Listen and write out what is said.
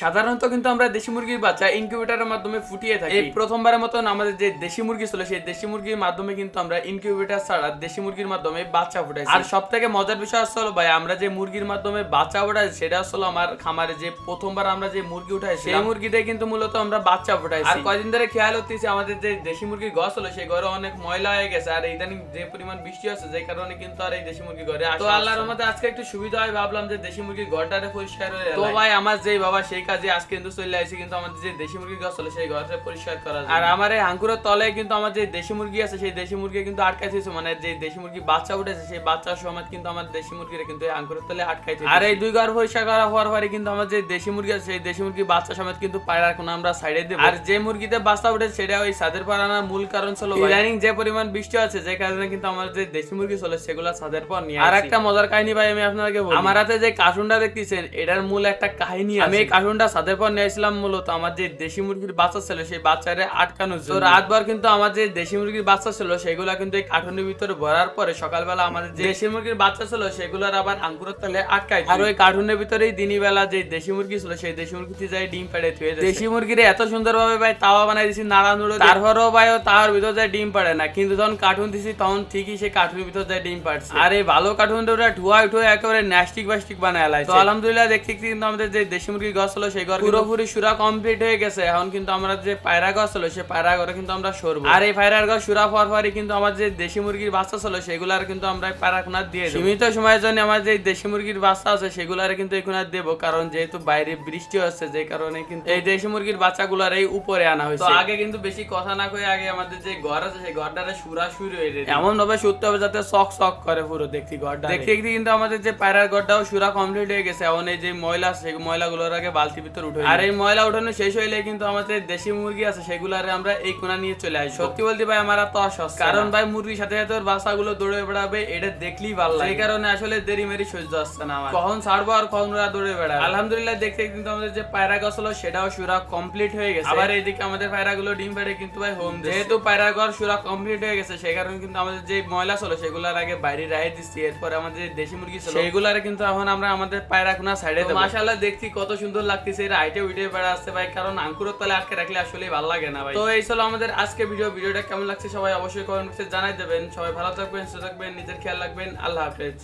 সাধারণত কিন্তু আমরা দেশি মুরগির বাচ্চা ইনকিউবেটরের মাধ্যমে ফুটিয়ে থাকি। এই প্রথমবারের মতন আমাদের যে দেশি মুরগি ছিল সেই দেশি মুরগির মাধ্যমে কিন্তু আমরা ইনকিউবেটর ছাড়া দেশি মুরগির মাধ্যমে বাচ্চা ফুটাইছি। আর সবথেকে মজার বিষয় হলো ভাই, আমরা যে মুরগির মাধ্যমে বাচ্চা ফুটাই সেটা হলো আমার খামারে যে প্রথমবার আমরা যে মুরগি উঠাই সেই মুরগিতে কিন্তু মূলত আমরা বাচ্চা ফুটাইছি। আর কয়দিন ধরে খেয়াল হতেছে আমাদের যে দেশি মুরগির ঘর হলো সেই ঘরে অনেক ময়লা হয়ে গেছে, আর ইদানিং যে পরিমাণ বৃষ্টি হচ্ছে যে কারণে কিন্তু আর এই দেশি মুরগি ঘরে আসে। তো আল্লাহর রহমতে আজকে একটু সুবিধা হয়, ভাবলাম যে দেশি মুরগির ঘরটারে পরিষ্কার হয়ে গেল। তো ভাই আমার যেই বাবা সেই কাজে আজকে কিন্তু চলে আসি, কিন্তু আমাদের যে দেশি মুরগির ঘর ছিল সেই ঘরটা পরিষ্কার করা যায়। আর আমার এই হাঙ্কুরের তলে কিন্তু আমার যে দেশি মুরগি আছে সেই দেশি মুরগি কিন্তু আটকাইছে, মানে যে দেশি মুরগি বাচ্চা উঠেছে সেই বাচ্চার সময় কিন্তু আমার দেশি মুরগিরা কিন্তু এই হাঙ্কুরের তলে আটকাইছে। আর এই দুই ঘর পরিষ্কার করা হওয়ার পরে কিন্তু আমার যে দেশি মুরগি আছে সেই দেশি মুরগি বাচ্চা সমেত কিন্তু পায়রা এখন আমরা সাইডে দেব। আর যে মুরগিতে বাচ্চা উঠেছে সেটা ওই ছাদের পর আনার মূল কারণ ছিল ইদানিং যে পরিমাণ বৃষ্টি আছে যে কারণে কিন্তু আমার যে দেশি মুরগি ছিল সেগুলো ছাদের পর নিয়ে। আর একটা মজার কাহিনী ভাই আমি আপনাকে বলি, আমার হাতে যে কার্টুনটা দেখতেছেন এটার মূল একটা কাহিনী। আমি এই কার্টুনটা ছাদের পর নিয়ে আসলাম মূলত আমার যে দেশি মুরগির বাচ্চা ছিল সেই বাচ্চারে আটকানোর জন্য। তো রাতভর কিন্তু আমার যে দেশি মুরগির বাচ্চা ছিল সেগুলা কিন্তু এই কার্টুনের ভিতরে ভরার পরে সকালবেলা আমাদের যে দেশি মুরগির বাচ্চা ছিল সেগুলোর আবার আঙ্কুরের তলে আটকাই। আর ওই কার্টুনের ভিতরেই দিনই বেলা যে দেশি মুরগি ছিল সেই দেশি মুরগিতে যাই ডিম পাড়ে থুয়ে দেয়। দেশি মুরগিরে এত সুন্দর ভাবে ভাই তাওয়া বানাই দিছি নাড়ানুড়ো, তারপরও ভাই তার ভিতর যায় ডিম পাড়ে না, কিন্তু যখন কার্টুন দিছি তখন ঠিকই সেই কার্টুনের ভিতর যায় ডিম পাড়ছে। আর এই ভালো কার্টুনটা ওরা ধোয়া উঠে একেবারে ন্যাস্টিক বাস্টিক বানায় লাইছে। তো আলহামদুলিল্লাহ দেখতে কিন্তু আমাদের যে দেশি মুরগির ঘর ছিল সেই ঘর পুরোপুরি সুরা কমপ্লিট হয়ে গেছে। এখন কিন্তু আমরা যে পায়রা ঘর ছিল সেই পায়রা ঘরে কিন্তু আমরা সরবো। আর এই পায়রার ঘর সুরা হওয়ার পরে কিন্তু আমার যে দেশি মুরগির বাচ্চা ছিল সেগুলার কিন্তু আমরা পায়রাখানা দিয়ে দেব। সীমিত সময়ের জন্য আমার যে দেশি মুরগির বাচ্চা আছে সেগুলার কিন্তু এখানে দেবো, কারণ যেহেতু বাইরে বৃষ্টি হচ্ছে যে কারণে কিন্তু এই দেশি মুরগির বাচ্চাগুলার এই উপরে আনা হয়েছে। তো আগে কিন্তু বেশি কথা না কয়ে আগে আমাদের যে ঘর আছে সেই ঘরটারে সুরা শুরু হয়ে যায়, এমন ভাবে শুতে হবে যাতে চক চক করে পুরো দেখতে ঘরটা। দেখতে দেখতে কিন্তু আমাদের যে পায়রার ঘরটাও সুরা কমপ্লিট হয়ে গেছে। এখন এই যে ময়লা সেই ময়লাগুলোর আগে বালতির ভিতর উঠে, আর এই ময়লা উঠানো শেষ হইলে কিন্তু আমাদের দেশি মুরগি আছে সেগুলারে আমরা এই কোণা নিয়ে চলে আসি। সত্যি বলতে ভাই আমার তো অসহ্য, কারণ ভাই মুরগির সাথে সাথে ওর বাচ্চাগুলো দৌড়ে বেড়াবে এটা দেখলেই ভালো লাগে। এই কারণে আসলে দেরি মেরি সহ্য আসছে না আমার, কখন ছাড়বো আর কখন ওরা দৌড়ে বেড়াবে। আলহামদুলিল্লাহ দেখতে কিন্তু আমাদের যে পায়রা ঘর ছিল সেটাও সুরা কমপ্লিট হয়ে গেছে। আবার এইদিকে আমাদের পায়রাগুলো ডিম পেড়ে কিন্তু ভাই হোম, যেহেতু পায়রা ঘর সুরা কমপ্লিট হয়ে গেছে সেই কারণে কিন্তু আমাদের যে ময়লা ছিল সেগুলোর আগে বাইরে রাখে দিচ্ছি। এরপরে আমাদের যে দেশি মুরগি ছিল সেইগুলারে কিন্তু এখন আমরা আমাদের পায়রাখানা সাইডে দেব। মাশাআল্লাহ দেখছি কত সুন্দর লাগতেছে, এর হাইটে উঠে বেড়া আসছে ভাই, কারণ আঙ্কুরের তলে আটকে রাখলে আসলে ভালো লাগে না ভাই। তো এই ছিল আমাদের আজকে ভিডিওটা কেমন লাগছে সবাই অবশ্যই কমেন্ট বক্সে জানাই দেবেন। সবাই ভালো থাকবেন, সুস্থ থাকবেন, নিজের খেয়াল রাখবেন। আল্লাহ হাফেজ।